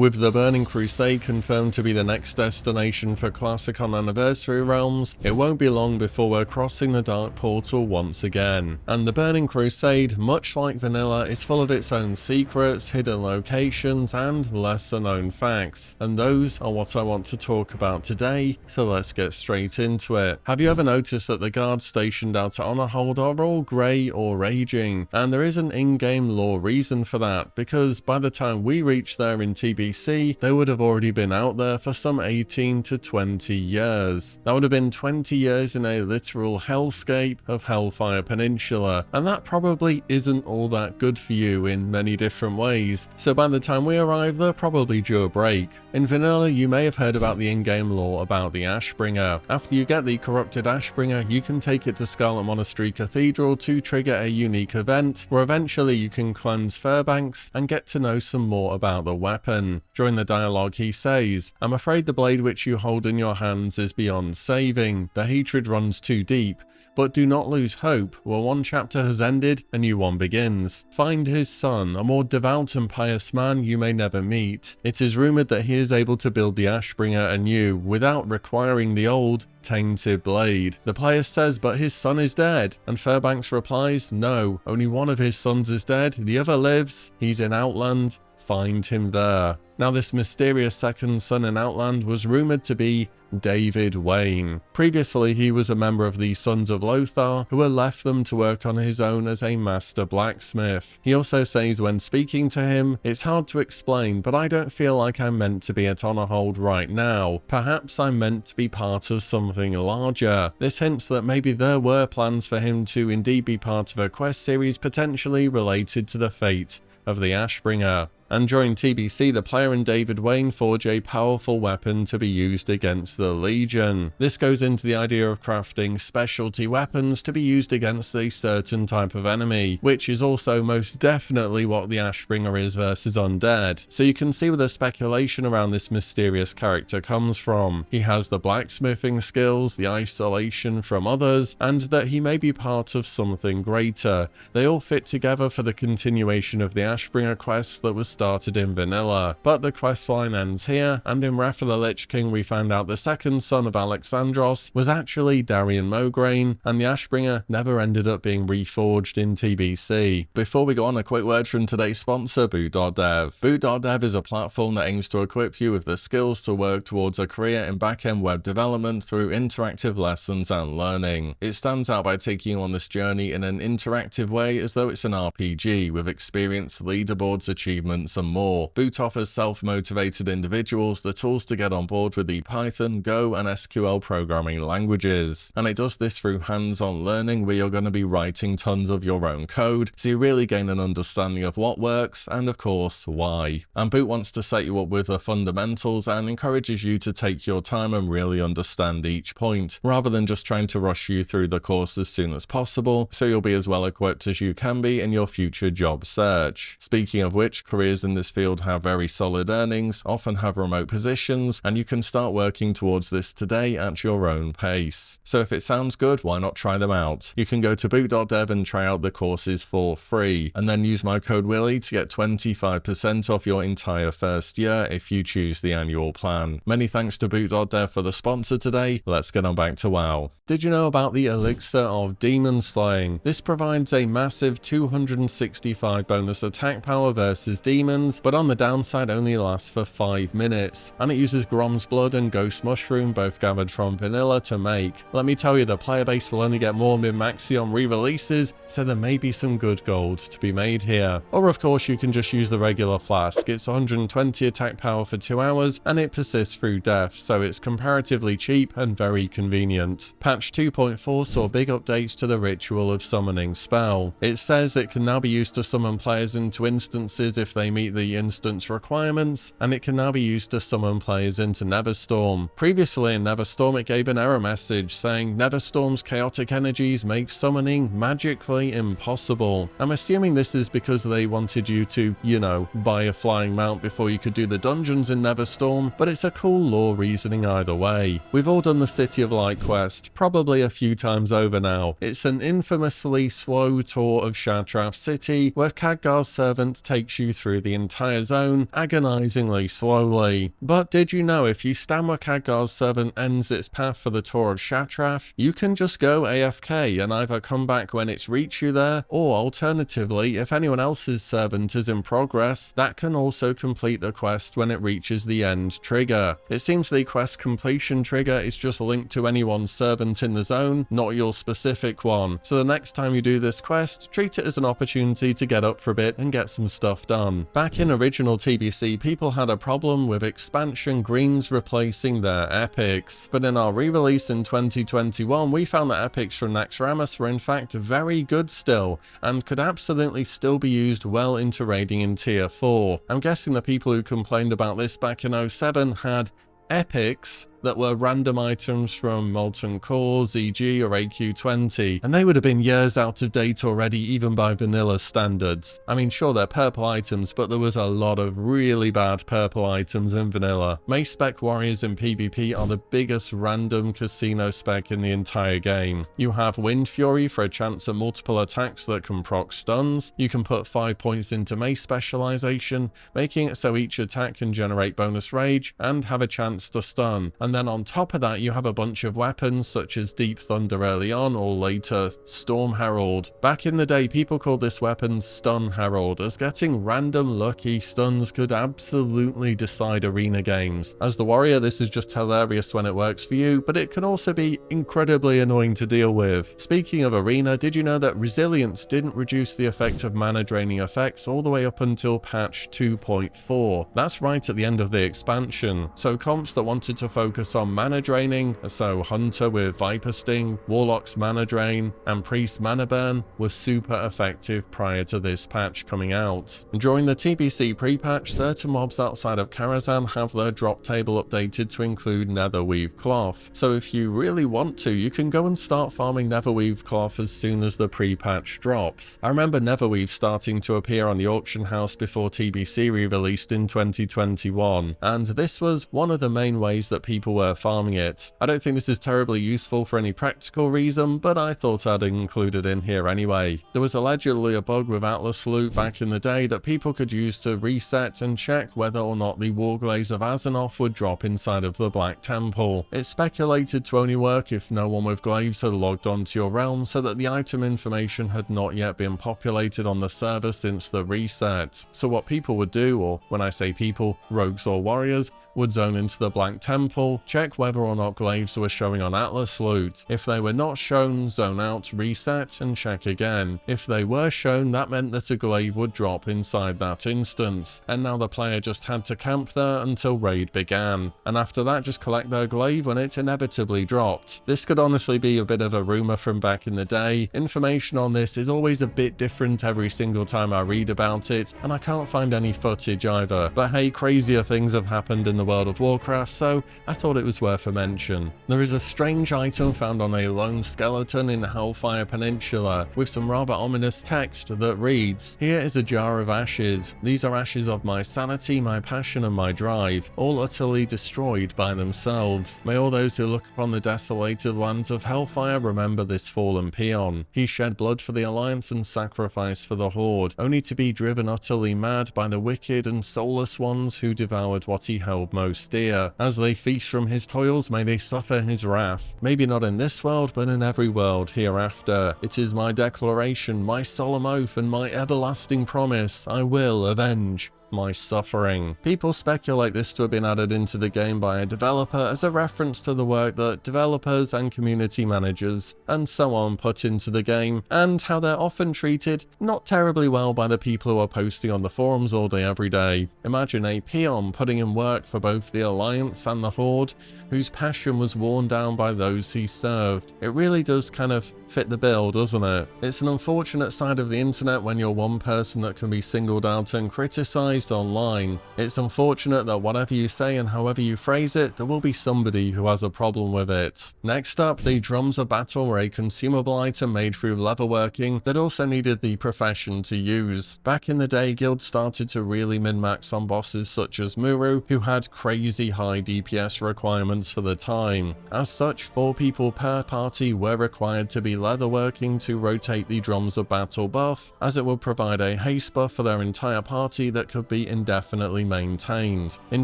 With the Burning Crusade confirmed to be the next destination for Classicon Anniversary Realms, it won't be long before we're crossing the Dark Portal once again. And the Burning Crusade, much like vanilla, is full of its own secrets, hidden locations, and lesser known facts. And those are what I want to talk about today, so let's get straight into it. Have you ever noticed that the guards stationed out at Honor Hold are all grey or raging? And there is an in-game lore reason for that, because by the time we reach there in TBC, they would have already been out there for some 18 to 20 years. That would have been 20 years in a literal hellscape of Hellfire Peninsula, and that probably isn't all that good for you in many different ways, so by the time we arrive they're probably due a break. In vanilla, you may have heard about the in-game lore about the Ashbringer. After you get the corrupted Ashbringer, you can take it to Scarlet Monastery Cathedral to trigger a unique event, where eventually you can cleanse Fairbanks and get to know some more about the weapon. During the dialogue he says, "I'm afraid the blade which you hold in your hands is beyond saving. The hatred runs too deep. But do not lose hope, where one chapter has ended, a new one begins. Find his son, a more devout and pious man you may never meet. It is rumoured that he is able to build the Ashbringer anew, without requiring the old, tainted blade." The player says, "But his son is dead," and Fairbanks replies, "No, only one of his sons is dead, the other lives. He's in Outland. Find him there." Now, this mysterious second son in Outland was rumoured to be David Wayne. Previously, he was a member of the Sons of Lothar, who had left them to work on his own as a master blacksmith. He also says when speaking to him, "It's hard to explain, but I don't feel like I'm meant to be at Honor Hold right now. Perhaps I'm meant to be part of something larger." This hints that maybe there were plans for him to indeed be part of a quest series potentially related to the fate of the Ashbringer. And during TBC, the player and David Wayne forge a powerful weapon to be used against the Legion. This goes into the idea of crafting specialty weapons to be used against a certain type of enemy, which is also most definitely what the Ashbringer is versus Undead. So you can see where the speculation around this mysterious character comes from. He has the blacksmithing skills, the isolation from others, and that he may be part of something greater. They all fit together for the continuation of the Ashbringer quest that was started in vanilla. But the questline ends here, and in Wrath of the Lich King we found out the second son of Alexandros was actually Darian Mograine, and the Ashbringer never ended up being reforged in TBC. Before we go on, a quick word from today's sponsor, Boot.dev. Boot.dev is a platform that aims to equip you with the skills to work towards a career in back-end web development through interactive lessons and learning. It stands out by taking you on this journey in an interactive way as though it's an RPG, with experience, leaderboards, achievements, and more. Boot offers self-motivated individuals the tools to get on board with the Python, Go, and SQL programming languages. And it does this through hands-on learning, where you're going to be writing tons of your own code, so you really gain an understanding of what works and, of course, why. And Boot wants to set you up with the fundamentals and encourages you to take your time and really understand each point, rather than just trying to rush you through the course as soon as possible, so you'll be as well equipped as you can be in your future job search. Speaking of which, careers in this field have very solid earnings, often have remote positions, and you can start working towards this today at your own pace. So if it sounds good, why not try them out? You can go to boot.dev and try out the courses for free, and then use my code Willie to get 25% off your entire first year if you choose the annual plan. Many thanks to boot.dev for the sponsor today. Let's get on back to WoW. Did you know about the Elixir of Demon Slaying? This provides a massive 265 bonus attack power versus demons, but on the downside only lasts for 5 minutes, and it uses Grom's Blood and Ghost Mushroom, both gathered from vanilla, to make. Let me tell you, the player base will only get more Min-Maxion re-releases, so there may be some good gold to be made here. Or of course you can just use the regular flask. It's 120 attack power for 2 hours, and it persists through death, so it's comparatively cheap and very convenient. Patch 2.4 saw big updates to the Ritual of Summoning spell. It says it can now be used to summon players into instances if they meet the instance requirements, and it can now be used to summon players into Neverstorm. Previously in Neverstorm it gave an error message saying Neverstorm's chaotic energies make summoning magically impossible. I'm assuming this is because they wanted you to, you know, buy a flying mount before you could do the dungeons in Neverstorm, but it's a cool lore reasoning either way. We've all done the City of Light quest, probably a few times over now. It's an infamously slow tour of Shatrath City, where Khadgar's servant takes you through through the entire zone agonizingly slowly. But did you know if you stand where Khadgar's servant ends its path for the Tour of Shatrath, you can just go AFK and either come back when it's reached you there, or alternatively, if anyone else's servant is in progress, that can also complete the quest when it reaches the end trigger. It seems the quest completion trigger is just linked to anyone's servant in the zone, not your specific one. So the next time you do this quest, treat it as an opportunity to get up for a bit and get some stuff done. Back in original TBC, people had a problem with expansion greens replacing their epics, but in our re-release in 2021, we found that epics from Naxxramas were in fact very good still, and could absolutely still be used well into raiding in tier 4. I'm guessing the people who complained about this back in 07 had epics that were random items from Molten Core, ZG or AQ20, and they would have been years out of date already even by vanilla standards. I mean, sure, they're purple items, but there was a lot of really bad purple items in vanilla. Mace spec warriors in PvP are the biggest random casino spec in the entire game. You have Wind Fury for a chance at multiple attacks that can proc stuns. You can put 5 points into mace specialization, making it so each attack can generate bonus rage and have a chance to stun. And then on top of that, you have a bunch of weapons such as Deep Thunder early on, or later Storm Herald. Back in the day, people called this weapon Stun Herald, as getting random lucky stuns could absolutely decide arena games. As the warrior, this is just hilarious when it works for you, but it can also be incredibly annoying to deal with. Speaking of arena, did you know that resilience didn't reduce the effect of mana draining effects all the way up until patch 2.4? That's right at the end of the expansion. So comps that wanted to focus on mana draining, so Hunter with Viper Sting, Warlock's mana drain, and Priest mana burn, were super effective prior to this patch coming out. During the TBC pre-patch, certain mobs outside of Karazhan have their drop table updated to include Netherweave Cloth, so if you really want to, you can go and start farming Netherweave Cloth as soon as the pre-patch drops. I remember Netherweave starting to appear on the auction house before TBC re-released in 2021, and this was one of the main ways that people were farming it. I don't think this is terribly useful for any practical reason, but I thought I'd include it in here anyway. There was allegedly a bug with Atlas loot back in the day that people could use to reset and check whether or not the Warglaze of Azzinoth would drop inside of the Black Temple. It's speculated to only work if no one with glaives had logged onto your realm, so that the item information had not yet been populated on the server since the reset. So what people would do, or when I say people, rogues or warriors, would zone into the Black Temple, check whether or not glaives were showing on Atlas loot. If they were not shown, zone out, reset, and check again. If they were shown, that meant that a glaive would drop inside that instance, and now the player just had to camp there until raid began, and after that just collect their glaive when it inevitably dropped. This could honestly be a bit of a rumour from back in the day. Information on this is always a bit different every single time I read about it, and I can't find any footage either. But hey, crazier things have happened in the World of Warcraft, so I thought it was worth a mention. There is a strange item found on a lone skeleton in Hellfire Peninsula with some rather ominous text that reads, "Here is a jar of ashes. These are ashes of my sanity, my passion and my drive, all utterly destroyed by themselves. May all those who look upon the desolated lands of Hellfire remember this fallen peon. He shed blood for the Alliance and sacrifice for the Horde, only to be driven utterly mad by the wicked and soulless ones who devoured what he held most dear. As they feast from his toils, may they suffer his wrath. Maybe not in this world, but in every world hereafter. It is my declaration, my solemn oath, and my everlasting promise. I will avenge my suffering." People speculate this to have been added into the game by a developer as a reference to the work that developers and community managers and so on put into the game, and how they're often treated not terribly well by the people who are posting on the forums all day every day. Imagine a peon putting in work for both the Alliance and the Horde, whose passion was worn down by those he served. It really does kind of fit the bill, doesn't it? It's an unfortunate side of the internet when you're one person that can be singled out and criticized online. It's unfortunate that whatever you say and however you phrase it, there will be somebody who has a problem with it. Next up, the Drums of Battle were a consumable item made through leatherworking that also needed the profession to use. Back in the day, guilds started to really min-max on bosses such as Muru, who had crazy high DPS requirements for the time. As such, 4 people per party were required to be leatherworking to rotate the Drums of Battle buff, as it would provide a haste buff for their entire party that could be indefinitely maintained. In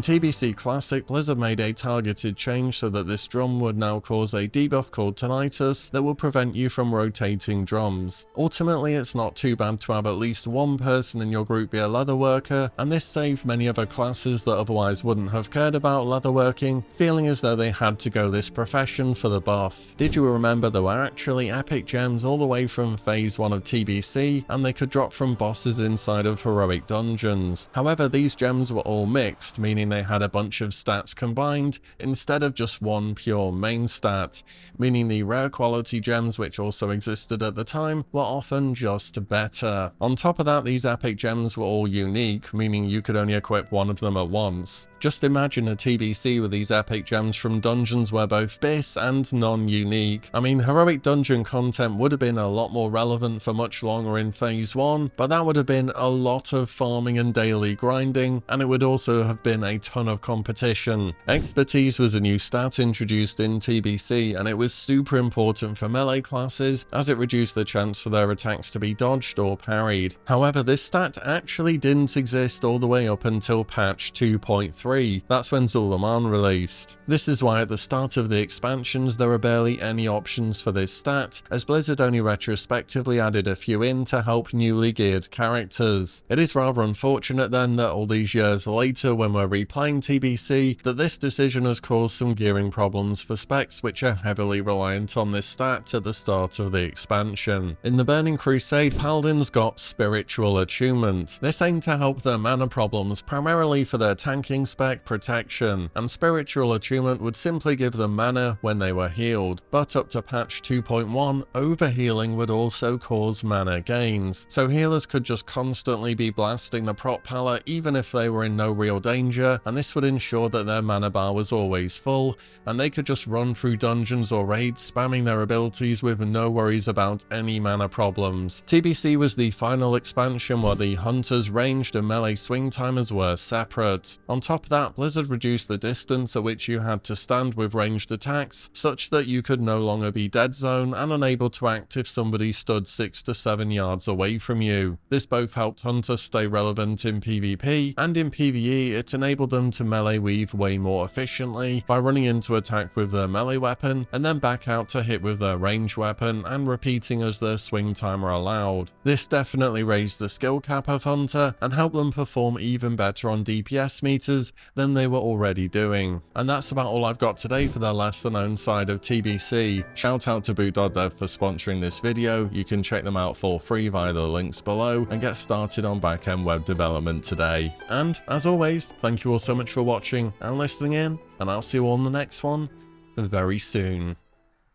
TBC Classic, Blizzard made a targeted change so that this drum would now cause a debuff called tinnitus that will prevent you from rotating drums. Ultimately, it's not too bad to have at least one person in your group be a leatherworker, and this saved many other classes that otherwise wouldn't have cared about leatherworking, feeling as though they had to go this profession for the buff. Did you remember there were actually epic gems all the way from phase 1 of TBC, and they could drop from bosses inside of heroic dungeons. However, these gems were all mixed, meaning they had a bunch of stats combined instead of just one pure main stat, meaning the rare quality gems which also existed at the time were often just better. On top of that, these epic gems were all unique, meaning you could only equip one of them at once. Just imagine a TBC with these epic gems from dungeons where both bis and non-unique. I mean, heroic dungeon content would have been a lot more relevant for much longer in phase 1, but that would have been a lot of farming and daily grinding, and it would also have been a ton of competition. Expertise was a new stat introduced in TBC, and it was super important for melee classes as it reduced the chance for their attacks to be dodged or parried. However, this stat actually didn't exist all the way up until patch 2.3. That's when Zul'Aman released. This is why at the start of the expansions there are barely any options for this stat, as Blizzard only retrospectively added a few in to help newly geared characters. It is rather unfortunate then that all these years later, when we're replaying TBC, that this decision has caused some gearing problems for specs which are heavily reliant on this stat at the start of the expansion. In the Burning Crusade, Paladins got Spiritual Attunement. This aimed to help their mana problems, primarily for their tanking spec protection, and Spiritual Attunement would simply give them mana when they were healed, but up to patch 2.1, overhealing would also cause mana gains, so healers could just constantly be blasting the prot palette even if they were in no real danger, and this would ensure that their mana bar was always full, and they could just run through dungeons or raids spamming their abilities with no worries about any mana problems. TBC was the final expansion where the hunters, ranged and melee swing timers were separate. On top of that, Blizzard reduced the distance at which you had to stand with ranged attacks, such that you could no longer be dead zone and unable to act if somebody stood 6 to 7 yards away from you. This both helped hunters stay relevant in PvP, and in PvE it enabled them to melee weave way more efficiently by running into attack with their melee weapon and then back out to hit with their ranged weapon and repeating as their swing timer allowed. This definitely raised the skill cap of Hunter and helped them perform even better on DPS meters than they were already doing. And that's about all I've got today for the lesser known side of TBC. Shout out to boot.dev for sponsoring this video. You can check them out for free via the links below and get started on back-end web development today. And as always, thank you all so much for watching and listening in, and I'll see you all in the next one very soon.